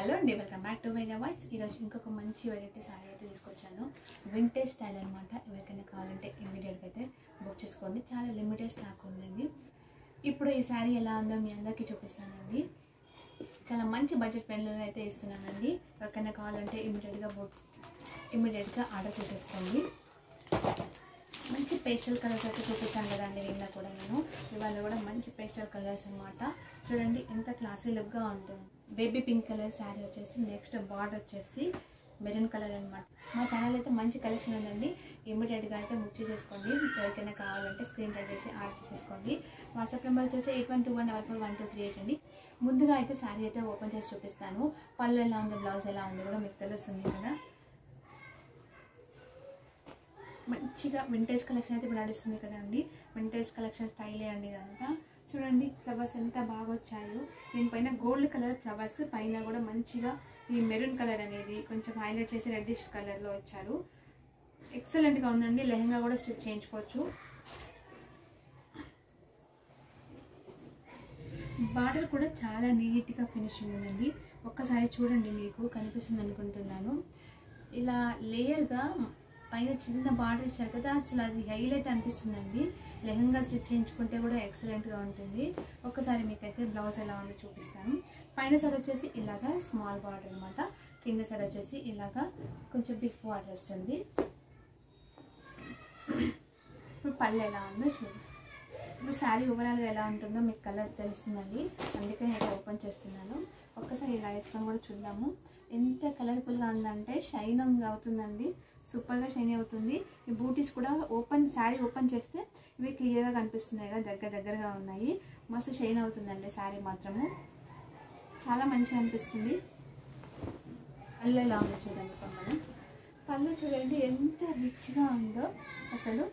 Hello అండి, welcome back to my voice. ఈరోజు ఇంకొక మంచి వెరైటీ శారీ అయితే తీసుకొచ్చాను. వింటేజ్ స్టైల్ అనమాట. ఎవరికైనా కావాలంటే ఇమీడియట్గా అయితే బుక్ చేసుకోండి. చాలా లిమిటెడ్ స్టాక్ ఉందండి. ఇప్పుడు ఈ శారీ ఎలా ఉందో మీ అందరికీ చూపిస్తానండి. చాలా మంచి బడ్జెట్ ఫ్రెండ్లీలో అయితే ఇస్తున్నానండి. ఎవరికైనా కావాలంటే ఇమీడియట్గా ఆర్డర్ చేసేసుకోండి. మంచి పేస్టల్ కలర్స్ అయితే చూపించాను కదండి నిన్న కూడా నేను. ఇవాళ కూడా మంచి పేస్టల్ కలర్స్ అనమాట. చూడండి ఎంత క్లాసీ లుక్గా ఉంటుంది. బేబీ పింక్ కలర్ శారీ వచ్చేసి, నెక్స్ట్ బార్డర్ వచ్చేసి మెరూన్ కలర్ అనమాట. మా ఛానల్ అయితే మంచి కలెక్షన్ ఉందండి. ఇమీడియట్గా అయితే బుక్ చేసుకోండి. ఎవరికైనా కావాలంటే స్క్రీన్ టైప్ చేసి ఆర్డర్ చేసేసుకోండి. వాట్సాప్ నెంబర్ వచ్చేసి 8121441238 అండి. ముందుగా అయితే శారీ అయితే ఓపెన్ చేసి చూపిస్తాను. పళ్ళు ఎలా ఉంది, బ్లౌజ్ ఎలా ఉంది కూడా మీకు తెలుస్తుంది కదా. మంచిగా వింటేజ్ కలెక్షన్ అయితే ఇప్పుడు నడుస్తుంది కదండి. వింటేజ్ కలెక్షన్ స్టైలే అండి ఇదంతా. చూడండి ఫ్లవర్స్ ఎంత బాగా వచ్చాయో. దీనిపైన గోల్డ్ కలర్ ఫ్లవర్స్, పైన కూడా మంచిగా ఈ మెరూన్ కలర్ అనేది కొంచెం హైలైట్ చేసి రెడ్డిష్ కలర్లో వచ్చారు. ఎక్సలెంట్గా ఉందండి. లెహంగా కూడా స్టిచ్ చేయించుకోవచ్చు. బార్డర్ కూడా చాలా నీట్గా ఫినిషింగ్ ఉందండి. ఒక్కసారి చూడండి, మీకు కనిపిస్తుంది అనుకుంటున్నాను. ఇలా లేయర్గా పైన చిన్న బార్డర్ ఇచ్చారు కదా, అసలు అది హైలైట్ అనిపిస్తుందండి. లెహంగా స్టిచ్ చేయించుకుంటే కూడా ఎక్సలెంట్గా ఉంటుంది. ఒక్కసారి మీకైతే బ్లౌజ్ ఎలా ఉందో చూపిస్తాను. పైన సైడ్ వచ్చేసి ఇలాగా స్మాల్ బార్డర్ అనమాట. కింద సైడ్ వచ్చేసి ఇలాగా కొంచెం బిగ్ బార్డర్ వస్తుంది. ఇప్పుడు పళ్ళు ఎలా ఉందో చూడండి. ఇప్పుడు శారీ ఓవరాల్గా ఎలా ఉంటుందో మీకు కలర్ తెలుస్తుందండి. అందుకే నేను ఓపెన్ చేస్తున్నాను. ఒక్కసారి ఇలా వేసుకొని కూడా చూద్దాము. ఎంత కలర్ఫుల్గా ఉందంటే షైనింగ్ అవుతుందండి. సూపర్గా షైనీ అవుతుంది. ఈ బూటీస్ కూడా శారీ ఓపెన్ చేస్తే ఇవి క్లియర్గా కనిపిస్తున్నాయి కదా, దగ్గరగా ఉన్నాయి. మస్తు షైన్ అవుతుందండి శారీ మాత్రము. చాలా మంచిగా అనిపిస్తుంది. పళ్ళు ఎలా ఉందో చూడండి. పళ్ళు చూడండి ఎంత రిచ్గా ఉందో. అసలు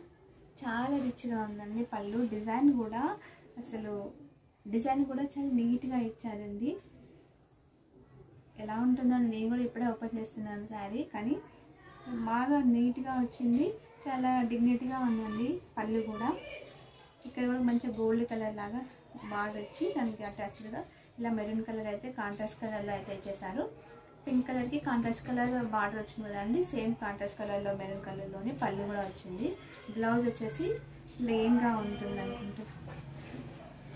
చాలా రిచ్గా ఉందండి పళ్ళు. డిజైన్ కూడా చాలా నీట్గా ఇచ్చారండి. ఎలా ఉంటుందని నేను కూడా ఇప్పుడే ఓపెన్ చేస్తున్నాను శారీ, కానీ బాగా నీట్గా వచ్చింది. చాలా డిగ్నిటీగా ఉందండి పళ్ళు కూడా. ఇక్కడ కూడా మంచి గోల్డ్ కలర్ లాగా బార్డర్ వచ్చి దానికి అటాచ్డ్గా ఇలా మెరూన్ కలర్ అయితే కాంట్రాస్ట్ కలర్లో అయితే ఇచ్చేసారు. పింక్ కలర్కి కాంట్రాస్ట్ కలర్ బార్డర్ వచ్చింది కదండి. సేమ్ కాంట్రాస్ట్ కలర్లో మెరూన్ కలర్లోనే పళ్ళు కూడా వచ్చింది. బ్లౌజ్ వచ్చేసి ప్లెయిన్గా ఉంటుంది అనుకుంటా.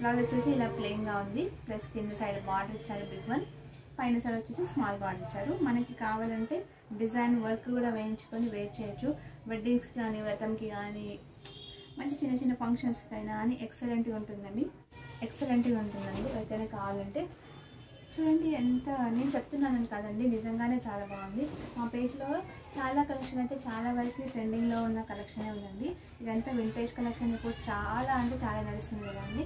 బ్లౌజ్ వచ్చేసి ఇలా ప్లెయిన్గా ఉంది. ప్లస్ కింద సైడ్ బార్డర్ ఇచ్చారు బిగ్ వన్. పైన సైడ్ వచ్చేసి స్మాల్ బార్డర్ ఇచ్చారు. మనకి కావాలంటే డిజైన్ వర్క్ కూడా వేయించుకొని వేర్ చేయొచ్చు. వెడ్డింగ్స్కి కానీ, వ్రతంకి కానీ, మంచి చిన్న చిన్న ఫంక్షన్స్కి అయినా అని ఎక్సలెంట్గా ఉంటుందండి. ఎవరికైనా కావాలంటే చూడండి. ఎంత నేను చెప్తున్నానని కాదండి, నిజంగానే చాలా బాగుంది. మా పేజ్లో చాలా కలెక్షన్ అయితే చాలా వరకు ట్రెండింగ్లో ఉన్న కలెక్షనే ఉందండి. ఇదంతా వింటేజ్ కలెక్షన్ ఇప్పుడు చాలా నడుస్తుంది కదండి.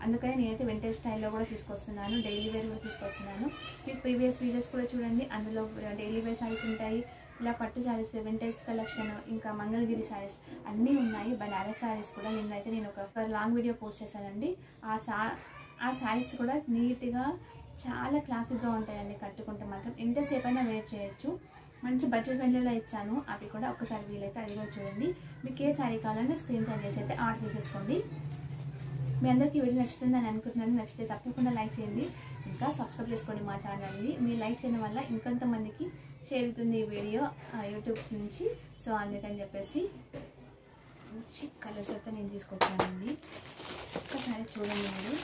అందుకని నేనైతే వింటేజ్ స్టైల్లో కూడా తీసుకొస్తున్నాను. డైలీ వేర్ కూడా తీసుకొస్తున్నాను. మీకు ప్రీవియస్ వీడియోస్ కూడా చూడండి. అందులో డైలీ వేర్ శారీస్ ఉంటాయి, ఇలా పట్టు శారీస్, వింటేజ్ కలెక్షన్, ఇంకా మంగళగిరి శారీస్ అన్నీ ఉన్నాయి. బనారస్ శారీస్ కూడా నిన్నైతే నేను ఒక లాంగ్ వీడియో పోస్ట్ చేశానండి. ఆ శారీస్ కూడా నీట్గా చాలా క్లాసిక్గా ఉంటాయండి. కట్టుకుంటే మాత్రం ఎంతసేపు అయినా వేర్ చేయొచ్చు. మంచి బడ్జెట్ ఫ్రెండ్లీలో ఇచ్చాను. అవి కూడా ఒక్కసారి వీలైతే అది కూడా చూడండి. మీకు ఏ శారీ కావాలన్నా స్క్రీన్ టైప్ చేసి అయితే ఆర్డర్ చేసేసుకోండి. మీ అందరికీ వీడియో నచ్చుతుందని అనుకుంటున్నాను. నచ్చితే తప్పకుండా లైక్ చేయండి. ఇంకా సబ్స్క్రైబ్ చేసుకోండి మా ఛానల్ని. మీరు లైక్ చేయడం వల్ల ఇంకొంతమందికి చేరుతుంది ఈ వీడియో యూట్యూబ్ నుంచి. సో అందుకని చెప్పేసి మంచి కలర్స్ అయితే నేను తీసుకొచ్చానండి. ఒక్కసారి చూడండి మీరు.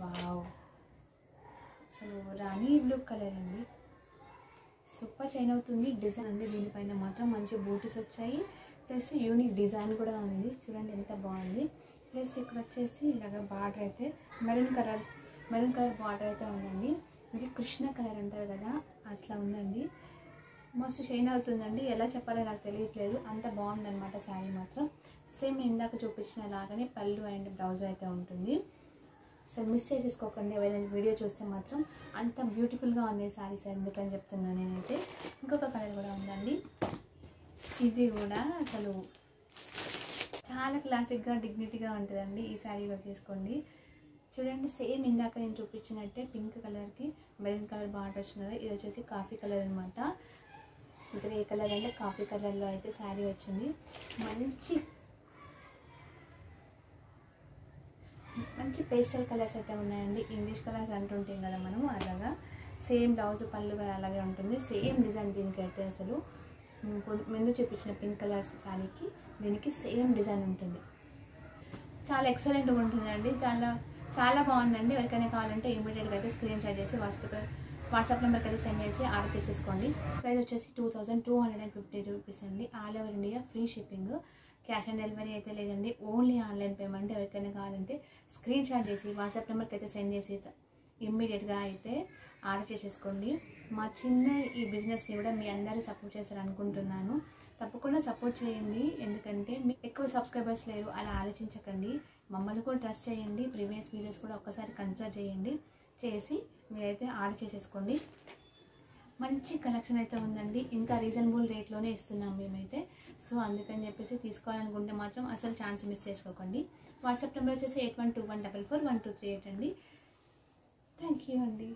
వావ్, అసలు రాణి బ్లూ కలర్ అండి. సూపర్ షైన్ అవుతుంది. డిజైన్ అండి దీనిపైన మాత్రం మంచి బూటీస్ వచ్చాయి. ప్లస్ యూనిక్ డిజైన్ కూడా ఉంది. చూడండి ఎంత బాగుంది. ప్లస్ ఇక్కడ వచ్చేసి ఇలాగ బార్డర్ అయితే మెరూన్ కలర్ బార్డర్ అయితే ఉందండి. ఇది కృష్ణ కలర్ అంటారు కదా, అట్లా ఉందండి. మస్తు షైన్ అవుతుందండి. ఎలా చెప్పాలో నాకు తెలియట్లేదు, అంత బాగుందన్నమాట శారీ మాత్రం. సేమ్ ఇందాక చూపించిన లాగానే పళ్ళు అండ్ బ్లౌజ్ అయితే ఉంటుంది. అసలు మిస్ చేసేసుకోకండి. ఎవరైనా వీడియో చూస్తే మాత్రం అంత బ్యూటిఫుల్గా ఉన్నాయి శారీస్. ఎందుకని చెప్తున్నాను నేనైతే. ఇంకొక కలర్ కూడా ఉందండి. ఇది కూడా అసలు చాలా క్లాసిక్గా డిగ్నిటీగా ఉంటుందండి. ఈ శారీ కూడా తీసుకోండి. చూడండి, సేమ్ ఇందాక నేను చూపించినట్టే పింక్ కలర్కి మెరూన్ కలర్ బార్డర్ వచ్చింది కదా. ఇది వచ్చేసి కాఫీ కలర్ అనమాట. ఇక్కడ ఏ కలర్ అంటే కాఫీ కలర్లో అయితే శారీ వచ్చింది. మంచి పేస్టల్ కలర్స్ అయితే ఉన్నాయండి. ఇంగ్లీష్ కలర్స్ అంటుంటాం కదా మనం, అలాగా సేమ్ బ్లౌజ్ పళ్ళు కూడా అలాగే ఉంటుంది. సేమ్ డిజైన్ దీనికి అయితే అసలు ముందు చూపించిన పింక్ కలర్ శారీకి దీనికి సేమ్ డిజైన్ ఉంటుంది. చాలా ఎక్సలెంట్గా ఉంటుందండి. చాలా బాగుందండి. ఎవరికైనా కావాలంటే ఇమీడియట్గా అయితే స్క్రీన్ షాట్ చేసి వాట్సాప్ నెంబర్కి అయితే సెండ్ చేసి ఆర్డర్ చేసేసుకోండి. ప్రైస్ వచ్చేసి 2250 రూపీస్ అండి. All over India free shipping. Cash on delivery అయితే లేదండి, ఓన్లీ ఆన్లైన్ పేమెంట్. ఎవరికైనా కావాలంటే స్క్రీన్ షాట్ చేసి వాట్సాప్ నెంబర్కి అయితే సెండ్ చేసి ఇమ్మీడియట్గా అయితే ఆర్డర్ చేసేసుకోండి. మా చిన్న ఈ బిజినెస్ని కూడా మీ అందరూ సపోర్ట్ చేస్తారు అనుకుంటున్నాను. తప్పకుండా సపోర్ట్ చేయండి. ఎందుకంటే మీకు ఎక్కువ సబ్స్క్రైబర్స్ లేరు, అలా ఆలోచించకండి. మమ్మల్ని కూడా ట్రస్ట్ చేయండి. ప్రీవియస్ వీడియోస్ కూడా ఒక్కసారి కన్సిడర్ చేసి మీరైతే ఆర్డర్ చేసేసుకోండి. మంచి కలెక్షన్ అయితే ఉందండి. ఇంకా రీజనబుల్ రేట్లోనే ఇస్తున్నాం మేమైతే. సో అందుకని చెప్పేసి తీసుకోవాలనుకుంటే మాత్రం అసలు ఛాన్స్ మిస్ చేసుకోకండి. వాట్సాప్ నెంబర్ వచ్చేసి 8121441238 అండి. థ్యాంక్ యూ అండి.